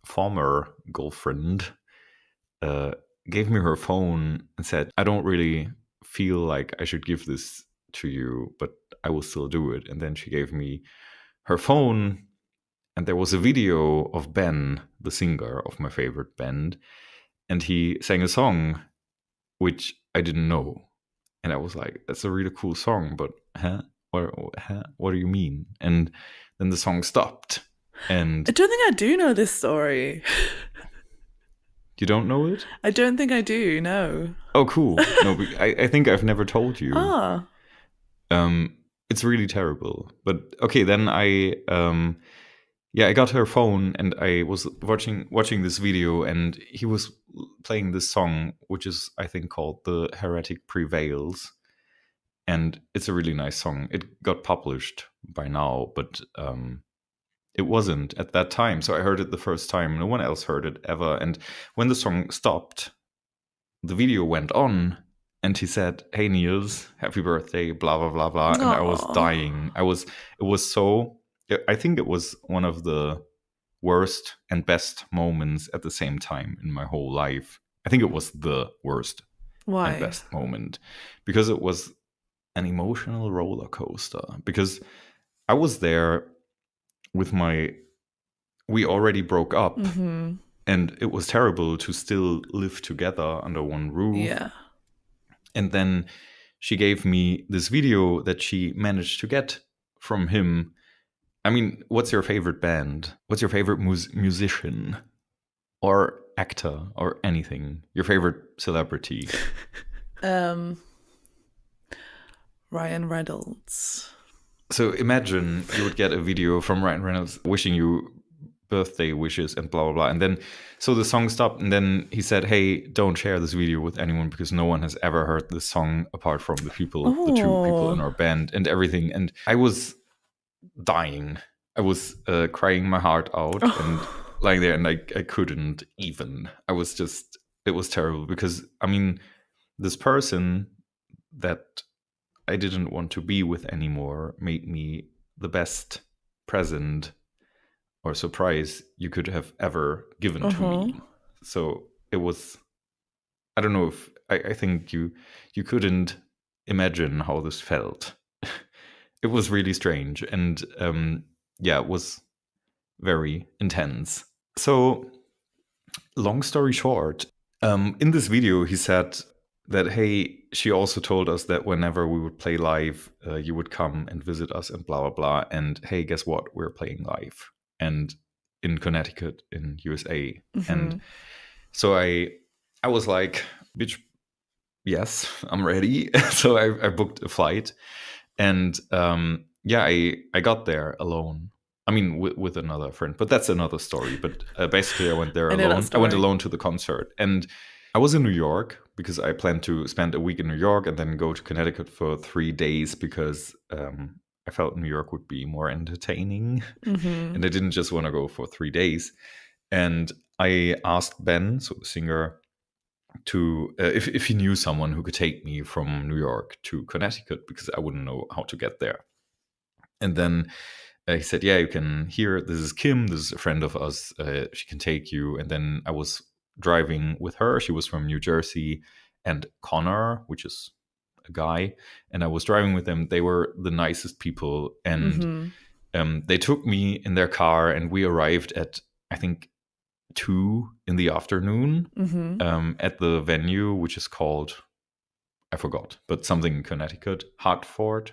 former girlfriend gave me her phone and said, I don't really feel like I should give this to you, but I will still do it. And then she gave me her phone, and there was a video of Ben, the singer of my favorite band, and he sang a song which I didn't know. And I was like, that's a really cool song, but what do you mean? And then the song stopped. And I don't think I do know this story. you don't know it? I don't think I do, no. Oh, cool. No, I think I've never told you. Ah. It's really terrible. But okay, then I got her phone and I was watching this video, and he was playing this song, which is, I think, called The Heretic Prevails. And it's a really nice song. It got published by now, but it wasn't at that time. So I heard it the first time. No one else heard it ever. And when the song stopped, the video went on, and he said, "Hey Nils, happy birthday, blah blah blah blah." And I was dying. I think it was one of the worst and best moments at the same time in my whole life. I think it was the worst and best moment, because it was an emotional roller coaster. Because I was there with we already broke up, and it was terrible to still live together under one roof. Yeah. And then she gave me this video that she managed to get from him. I mean, what's your favorite band? What's your favorite musician or actor or anything? Your favorite celebrity? Ryan Reynolds. So imagine you would get a video from Ryan Reynolds wishing you birthday wishes and blah blah blah, and then so the song stopped, and then he said, "Hey, don't share this video with anyone because no one has ever heard this song apart from the two people in our band," and everything. And I was dying. I was crying my heart out and lying there, and I couldn't even. It was terrible, because I mean, this person that I didn't want to be with anymore made me the best present or surprise you could have ever given to me. So it was, I don't know if, I think you couldn't imagine how this felt. It was really strange, and it was very intense. So long story short, in this video he said that, hey, she also told us that whenever we would play live, you would come and visit us and blah blah blah, and hey, guess what, we're playing live, and in Connecticut in USA. And so I was like, bitch, yes, I'm ready. So I booked a flight, and I got there alone. I mean, with another friend, but that's another story. But basically I went there alone. I went alone to the concert, and I was in New York because I planned to spend a week in New York and then go to Connecticut for 3 days, because I felt New York would be more entertaining, and I didn't just want to go for 3 days. And I asked Ben, so the singer, to if he knew someone who could take me from New York to Connecticut, because I wouldn't know how to get there. And then he said, yeah, you can hear, this is Kim, this is a friend of us, she can take you. And then I was driving with her. She was from New Jersey, and Connor, which is a guy, and I was driving with them. They were the nicest people, and they took me in their car, and we arrived at, I think, 2 in the afternoon at the venue, which is called, I forgot, but something in Connecticut, Hartford.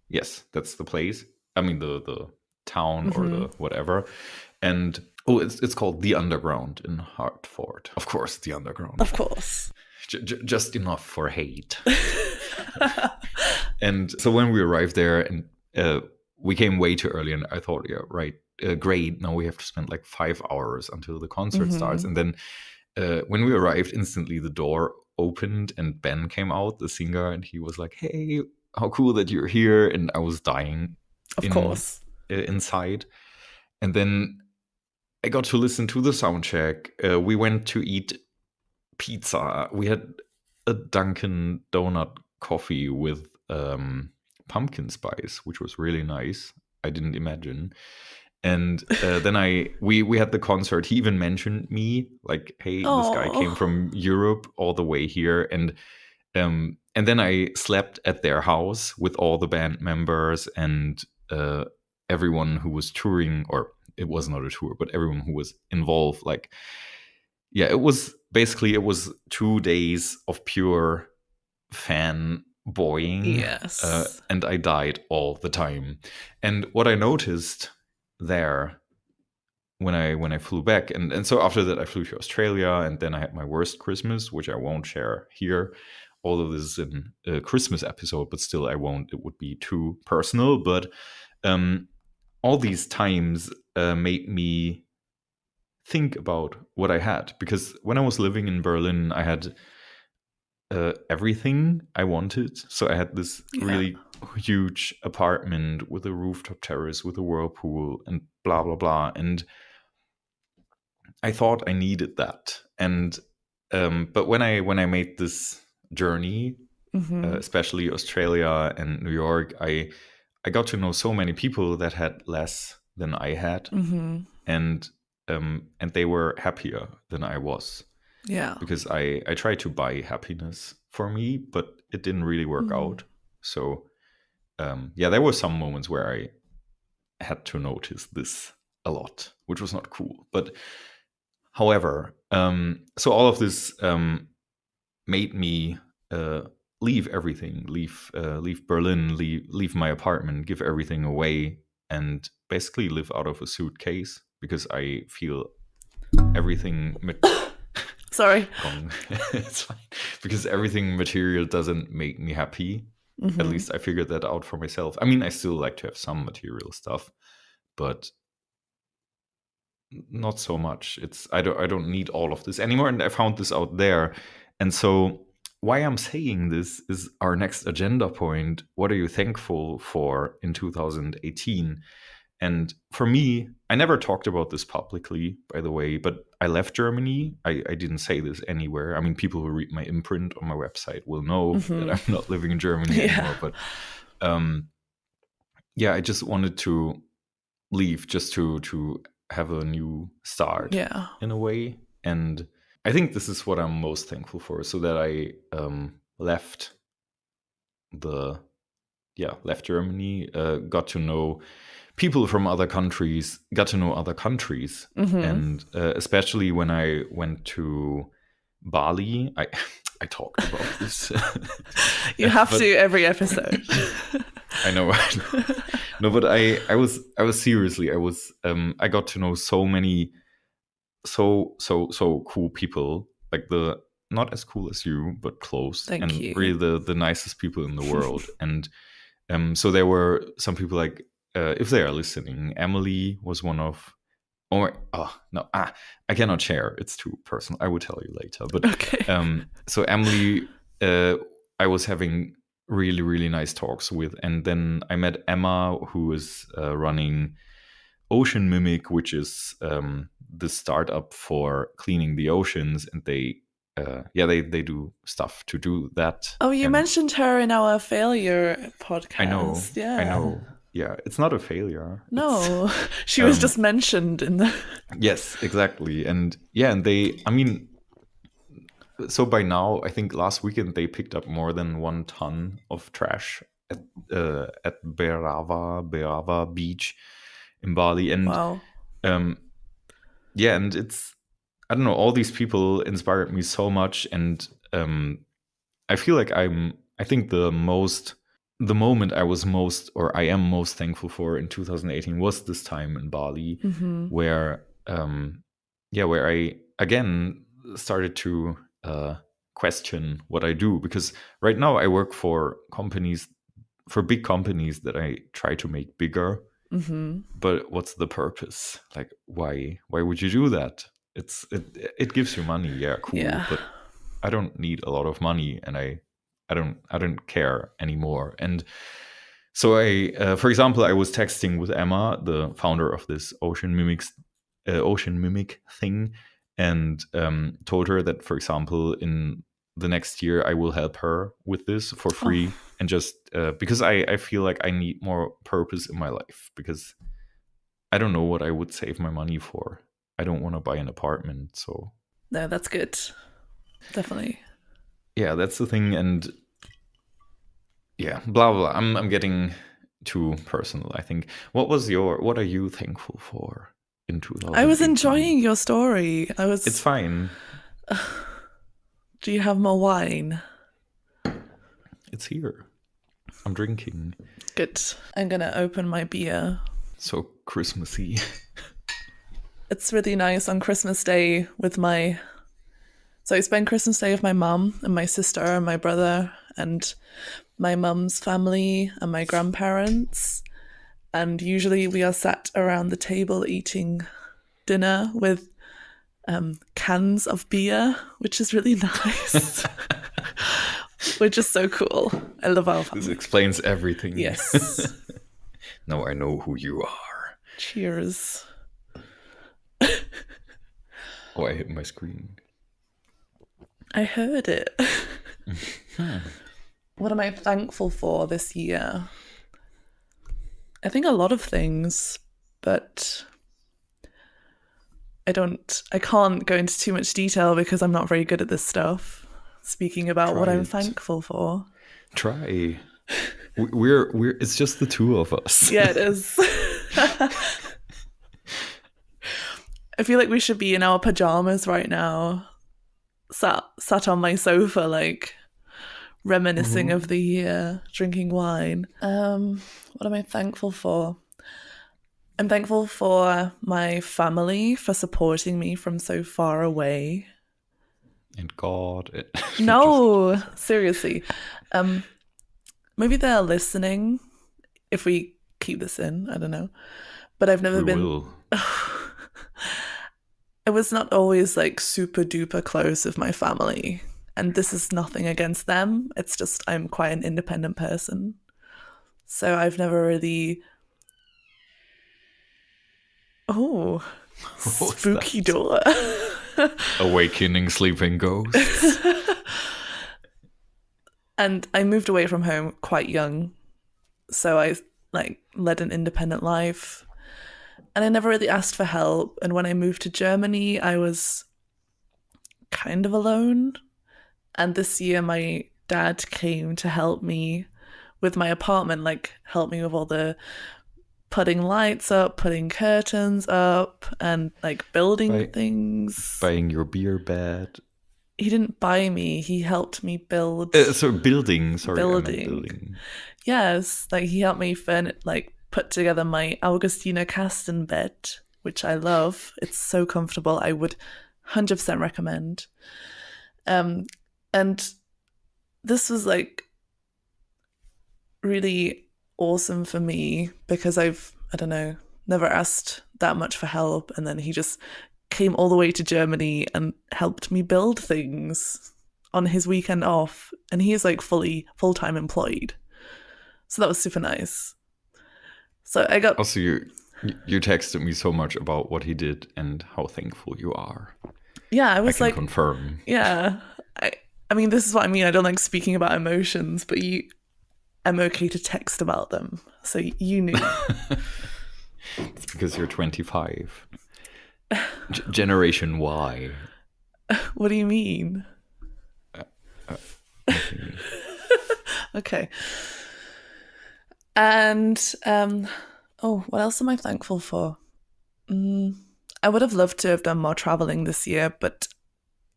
Yes, that's the place. I mean, the town or the whatever. And it's called the Underground in Hartford. Of course, the Underground. Of course. Just enough for hate. And so when we arrived there, and we came way too early, and I thought, yeah, right, great. Now we have to spend like 5 hours until the concert starts. And then when we arrived, instantly the door opened, and Ben came out, the singer, and he was like, hey, how cool that you're here. And I was dying. Of course. Inside. And then I got to listen to the sound check. We went to eat pizza. We had a Dunkin' Donut coffee with pumpkin spice, which was really nice. I didn't imagine. And then we had the concert. He even mentioned me, like, hey, this guy came from Europe all the way here. And then I slept at their house with all the band members and everyone who was touring, or it was not a tour, but everyone who was involved. Like, yeah, it was 2 days of pure fan boying. Yes. And I died all the time. And what I noticed there when I flew back, and so after that I flew to Australia, and then I had my worst Christmas, which I won't share here. All of this is in a Christmas episode, but still I won't. It would be too personal. But all these times made me think about what I had, because when I was living in Berlin, I had everything I wanted. So I had this really huge apartment with a rooftop terrace, with a whirlpool, and blah blah blah. And I thought I needed that. And but when I made this journey, especially Australia and New York, I got to know so many people that had less than I had, and they were happier than I was. Yeah. Because I tried to buy happiness for me, but it didn't really work out. So there were some moments where I had to notice this a lot, which was not cool. But however, so all of this made me leave everything, leave Berlin, leave my apartment, give everything away, and basically live out of a suitcase, because I feel everything. Sorry. It's fine. Because everything material doesn't make me happy. At least I figured that out for myself. I mean, I still like to have some material stuff, but not so much. I don't need all of this anymore, and I found this out there. And so why I'm saying this is our next agenda point. What are you thankful for in 2018? And for me, I never talked about this publicly, by the way, but I left Germany. I didn't say this anywhere. I mean, people who read my imprint on my website will know that I'm not living in Germany anymore. But I just wanted to leave, just to have a new start in a way. And I think this is what I'm most thankful for, so that I left Germany, got to know people from other countries, got to know other countries. And especially when I went to Bali, I talked about this. You have to every episode. I know. No, but I was seriously, I got to know so many so cool people, like not as cool as you, but close. Thank you. Really the nicest people in the world. And so there were some people, like, if they are listening, Emily was one of. I cannot share. It's too personal. I will tell you later. But okay. So Emily, I was having really, really nice talks with, and then I met Emma, who is running Ocean Mimic, which is the startup for cleaning the oceans, and they do stuff to do that. Oh, you mentioned her in our failure podcast. I know. Yeah, it's not a failure. No, she was just mentioned in the. Yes, exactly. And they, I mean, so by now, I think last weekend they picked up more than 1 ton of trash at Berava Beach in Bali. And wow. And it's, I don't know, all these people inspired me so much. And I feel like I think the moment I am most thankful for in 2018 was this time in Bali, where I again started to question what I do, because right now I work for big companies that I try to make bigger. But what's the purpose? Like, why would you do that? It gives you money, cool. Yeah. But I don't need a lot of money, and I don't care anymore. And so for example, I was texting with Emma, the founder of this Ocean Mimic thing, and told her that, for example, in the next year I will help her with this for free, and just because I feel like I need more purpose in my life, because I don't know what I would save my money for. I don't want to buy an apartment, so No, that's good. Definitely. yeah, that's the thing. And yeah, blah blah. I'm getting too personal, I think. What are you thankful for in 2018? I was enjoying your story. It's fine. Do you have more wine? It's here. I'm drinking. Good. I'm gonna open my beer. So Christmassy. It's really nice on Christmas Day with so I spend Christmas Day with my mum and my sister and my brother and my mum's family and my grandparents. And usually we are sat around the table eating dinner with cans of beer, which is really nice. We're just so cool. I love our family. This explains everything. Yes. Now I know who you are. Cheers. Oh, I hit my screen. I heard it. What am I thankful for this year? I think a lot of things, but I can't go into too much detail because I'm not very good at this stuff. Speaking about what I'm thankful for. Try. We're it's just the two of us. Yeah, it is. I feel like we should be in our pajamas right now, sat on my sofa, like reminiscing of the year, drinking wine. What am I thankful for? I'm thankful for my family for supporting me from so far away. And God. No, seriously. Maybe they're listening if we keep this in, I don't know. But I've never been... I was not always like super duper close with my family. And this is nothing against them. It's just I'm quite an independent person. So I've never really... Oh, spooky door. Awakening sleeping ghosts. And I moved away from home quite young. So I led an independent life. And I never really asked for help. And when I moved to Germany, I was kind of alone. And this year, my dad came to help me with my apartment, help me with all the putting lights up, putting curtains up, and building things. Buying your beer bed. He didn't buy me. He helped me build. Building. Sorry, building. Yes, he helped me put together my Augustiner Kasten bed, which I love. It's so comfortable. I would 100% recommend. And this was really awesome for me because I've never asked that much for help, and then he just came all the way to Germany and helped me build things on his weekend off, and he is full-time employed, so that was super nice. So I got also you texted me so much about what he did and how thankful you are. Yeah, I was I can confirm. Yeah, I mean, this is what I mean. I don't like speaking about emotions, but I'm okay to text about them. So you knew. It's because you're 25. Generation Y. What do you mean? Okay. And what else am I thankful for? I would have loved to have done more traveling this year, but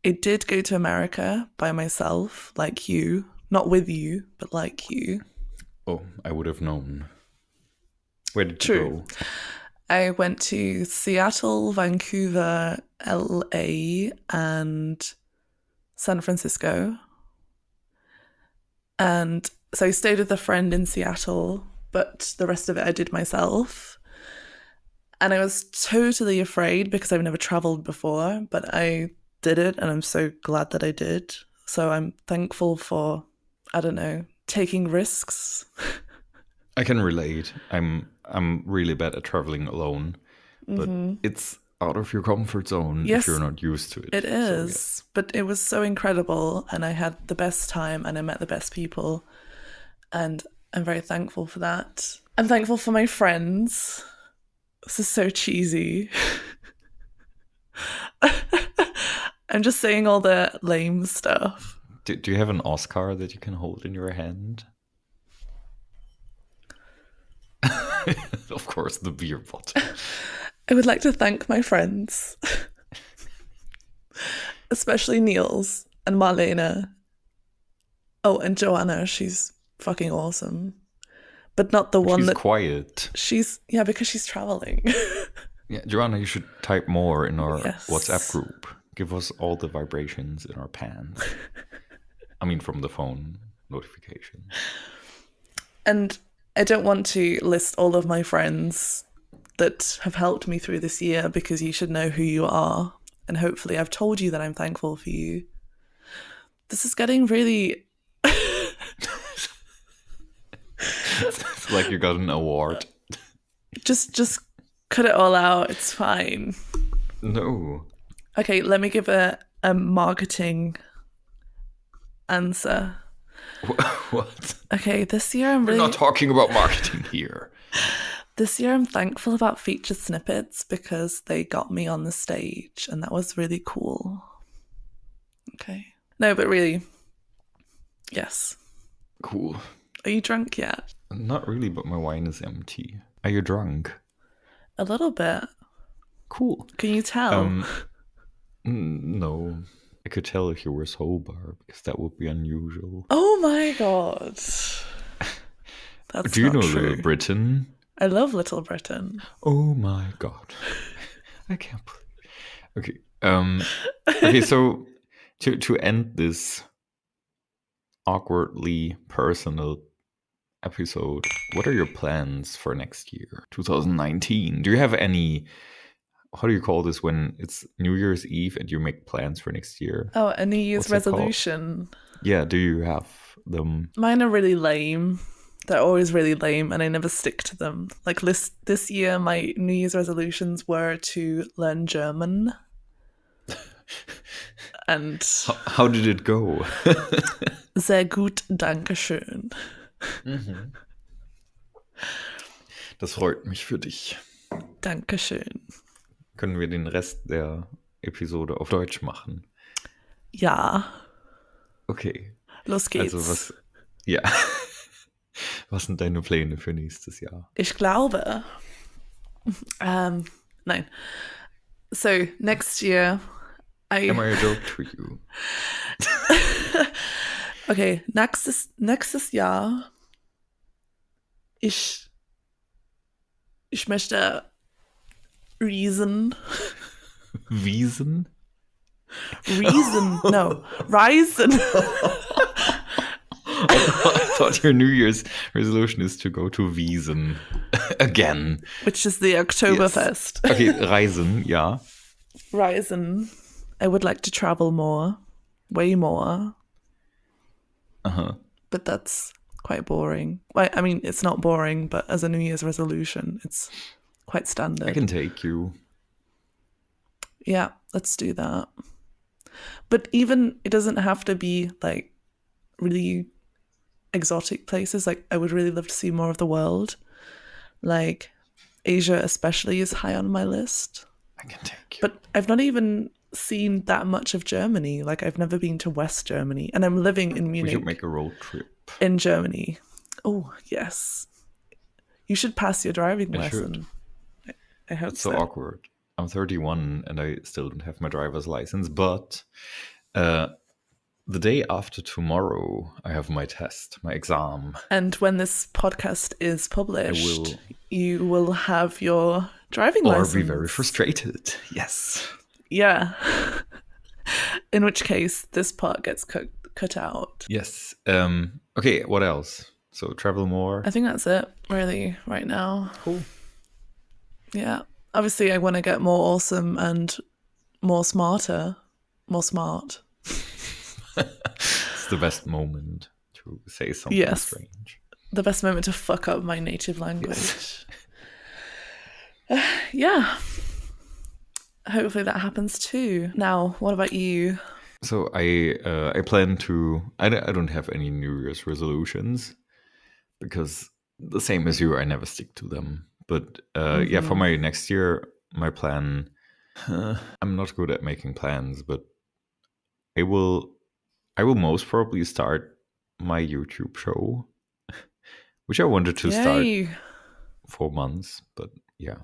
I did go to America by myself, like you. Not with you, but like you. Oh, I would have known. Where did you go? I went to Seattle, Vancouver, LA, and San Francisco. And so I stayed with a friend in Seattle, but the rest of it I did myself. And I was totally afraid because I've never traveled before, but I did it, and I'm so glad that I did. So I'm thankful for, taking risks. I can relate. I'm really bad at traveling alone, but it's out of your comfort zone if you're not used to it. It is, so, yeah. But it was so incredible, and I had the best time, and I met the best people, and I'm very thankful for that. I'm thankful for my friends. This is so cheesy. I'm just saying all the lame stuff. Do you have an Oscar that you can hold in your hand? Of course, the beer bottle. I would like to thank my friends, especially Nils and Marlena. Oh, and Joanna, she's fucking awesome. But not the one She's that... quiet. Yeah, because she's traveling. Yeah, Joanna, you should type more in our Yes. WhatsApp group. Give us all the vibrations in our pants. I mean, from the phone notification. And I don't want to list all of my friends that have helped me through this year, because you should know who you are. And hopefully I've told you that I'm thankful for you. This is getting really... It's like you got an award. Just cut it all out. It's fine. No. Okay, let me give a marketing answer. What? Okay, this year We're not talking about marketing here. This year I'm thankful about featured snippets because they got me on the stage and that was really cool. Okay. No, but really, yes. Cool. Are you drunk yet? Not really, but my wine is empty. Are you drunk? A little bit. Cool. Can you tell? No. I could tell if you were sober, because that would be unusual. Oh my god. That's Do you not know true. Little Britain? I love Little Britain. Oh my god. I can't believe. Okay. Okay, so to end this awkwardly personal episode, what are your plans for next year, 2019? Do you have any, how do you call this when it's New Year's Eve and you make plans for next year? Oh, a New Year's What's that called? resolution. Yeah, do you have them? Mine are really lame. They're always really lame and I never stick to them. Like this year, my New Year's resolutions were to learn German. And How did it go? sehr gut, danke schön. Das freut mich für dich. Danke schön. Können wir den Rest der Episode auf Deutsch machen? Ja, Okay. los geht's. Also was, ja. Was sind deine Pläne für nächstes Jahr? Ich glaube. Nein. So, next year, Am I a joke to you? Okay, nächstes Jahr, ich möchte reisen. Wiesen? Reason, no, Ryzen. I thought your New Year's resolution is to go to Wiesen again. Which is the Oktoberfest. Yes. Okay, Reisen, ja. Ryzen. I would like to travel more, way more. Uh-huh. But that's quite boring. Well, I mean, it's not boring, but as a New Year's resolution, it's quite standard. I can take you. Yeah, let's do that. But even, it doesn't have to be like really exotic places. Like, I would really love to see more of the world. Like, Asia especially is high on my list. I can take you. But I've not even seen that much of Germany. Like, I've never been to West Germany. And I'm living in We Munich. should make a road trip. In Germany. Oh, yes. You should pass your driving I lesson. I hope It's so awkward. I'm 31 and I still don't have my driver's license, but the day after tomorrow, I have my test, my exam. And when this podcast is published, will- you will have your driving Or license. be very frustrated. Yes. Yeah. In which case, this part gets cut out. Yes. Okay, what else? So travel more. I think that's it, really, right now. Cool. Yeah. Obviously, I want to get more awesome and more smarter. More smart. It's the best moment to say something Yes. strange. The best moment to fuck up my native language. Yeah. Hopefully that happens too. Now, what about you? So I plan to. I don't have any New Year's resolutions because the same as you, I never stick to them But yeah, for my next year, my plan, I'm not good at making plans, but I will most probably start my YouTube show, which I wanted to start Yay. for months, but yeah.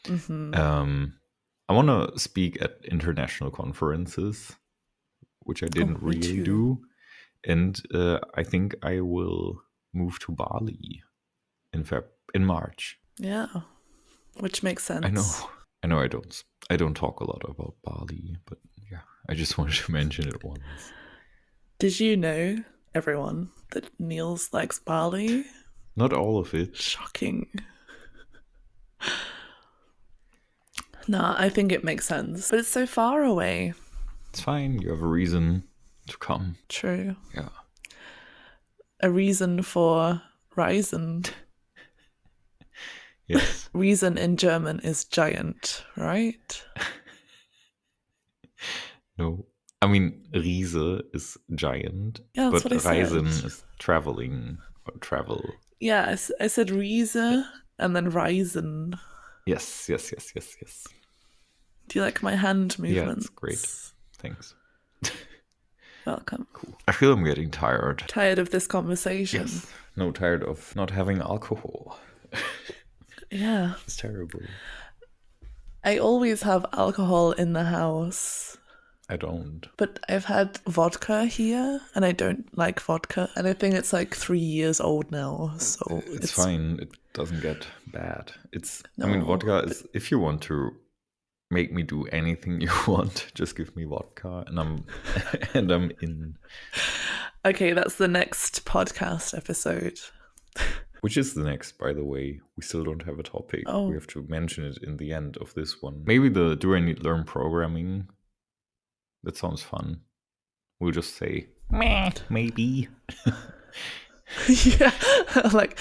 Mm-hmm. I want to speak at international conferences, which I didn't me really too. do. And I think I will move to Bali in March. Yeah, which makes sense. I know. I don't talk a lot about Bali, but yeah, I just wanted to mention it once. Did you know, everyone, that Nils likes Bali? Not all of it. Shocking. Nah, I think it makes sense. But it's so far away. It's fine. You have a reason to come. True. Yeah. A reason for Reisen. Yes. Reason in German is giant, right? No. I mean, Riese is giant, Yeah, that's but what I Reisen said. is traveling or travel. Yeah, I said Riese and then Reisen. Yes. Do you like my hand movements? Yeah, it's great. Thanks. Welcome. Cool. I feel I'm getting tired. Tired of this conversation? Yes. No, tired of not having alcohol. Yeah. It's terrible. I always have alcohol in the house. I don't. But I've had vodka here, and I don't like vodka. And I think it's like 3 years old now, so It's fine. It doesn't get bad. I mean, No, vodka is, if you want to make me do anything you want, just give me vodka and I'm in. Okay, that's the next podcast episode. Which is the next, by the way. We still don't have a topic. Oh. We have to mention it in the end of this one. Maybe the Do I Need Learn Programming? That sounds fun. We'll just say, meh, maybe. Yeah, like,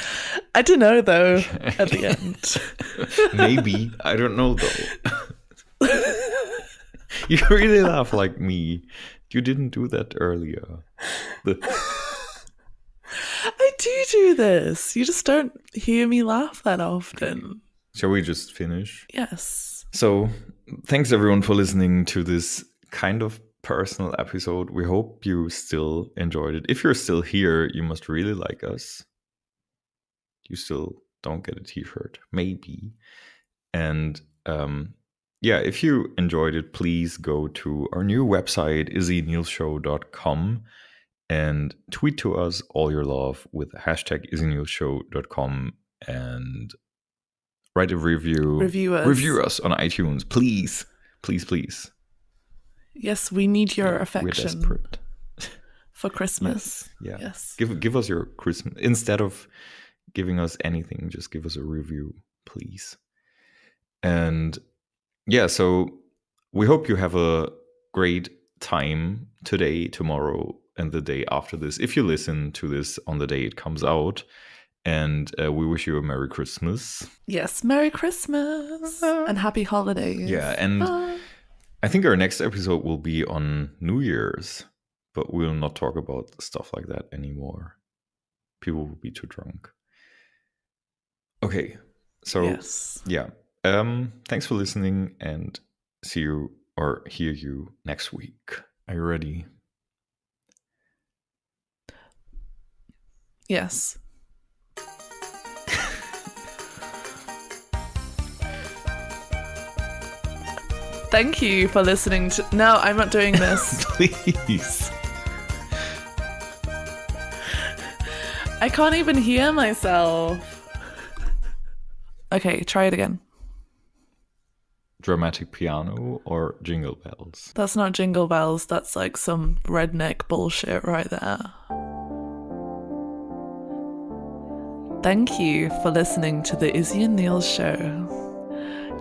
I don't know, though, at the end. Maybe. I don't know, though. You really laugh like me. You didn't do that earlier. I do this. You just don't hear me laugh that often. Shall we just finish? Yes. So, thanks everyone for listening to this kind of personal episode. We hope you still enjoyed it. If you're still here, you must really like us. You still don't get a t-shirt, maybe. And yeah, if you enjoyed it, please go to our new website, izzinilsshow.com, and tweet to us all your love with #izzinilsshow.com and write a review. Review us on iTunes, please. Please. Yes, we need your affection. We're desperate. For Christmas. Yes. Give us your Christmas. Instead of giving us anything, just give us a review, please. And yeah, so we hope you have a great time today, tomorrow, and the day after this. If you listen to this on the day it comes out. And we wish you a Merry Christmas. Yes, Merry Christmas. And Happy Holidays. Yeah, and I think our next episode will be on New Year's. But we'll not talk about stuff like that anymore. People will be too drunk. Okay, so yes. Yeah. Thanks for listening and see you or hear you next week. Are you ready? Yes. Thank you for listening to... No, I'm not doing this. Please. I can't even hear myself. Okay, try it again. Dramatic piano or jingle bells? That's not jingle bells. That's like some redneck bullshit right there. Thank you for listening to the Izzi and Nils Show.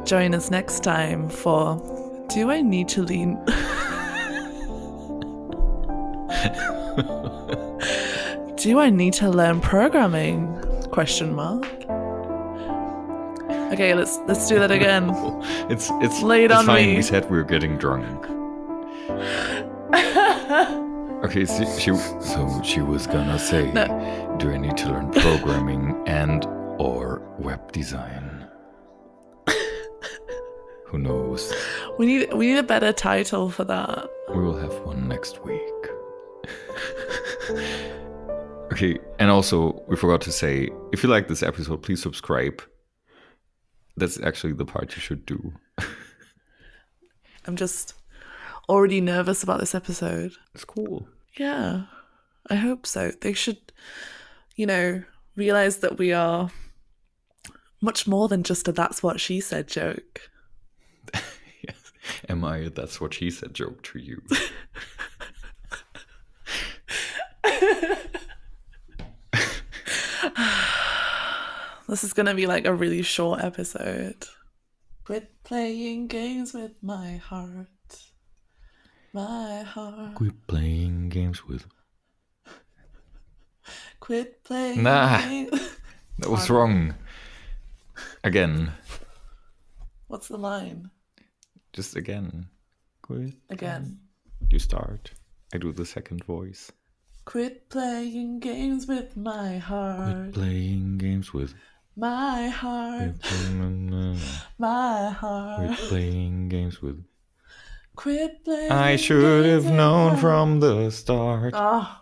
Join us next time for Do I Need to Lean... Do I need to learn programming? Question mark. Okay, let's do that again. It's Lay it on fine. me. We said we were getting drunk. Okay, so she was gonna say, No. do I need to learn programming and or web design? Who knows? We need a better title for that. We will have one next week. Okay, and also we forgot to say, if you like this episode, please subscribe. That's actually the part you should do. I'm just already nervous about this episode. It's cool. Yeah, I hope so. They should, realize that we are much more than just a "that's what she said" joke. Yes. Am I a "that's what she said" joke to you? This is gonna be like a really short episode. Quit playing games with my heart. My heart. Quit playing games with... Quit playing games. That was wrong. Again. What's the line? Just again. Quit. Again. You start. I do the second voice. Quit playing games with my heart. Quit playing games with... my heart. My heart. Quit playing games with... Quit playing I should have games with known my- from the start. Oh.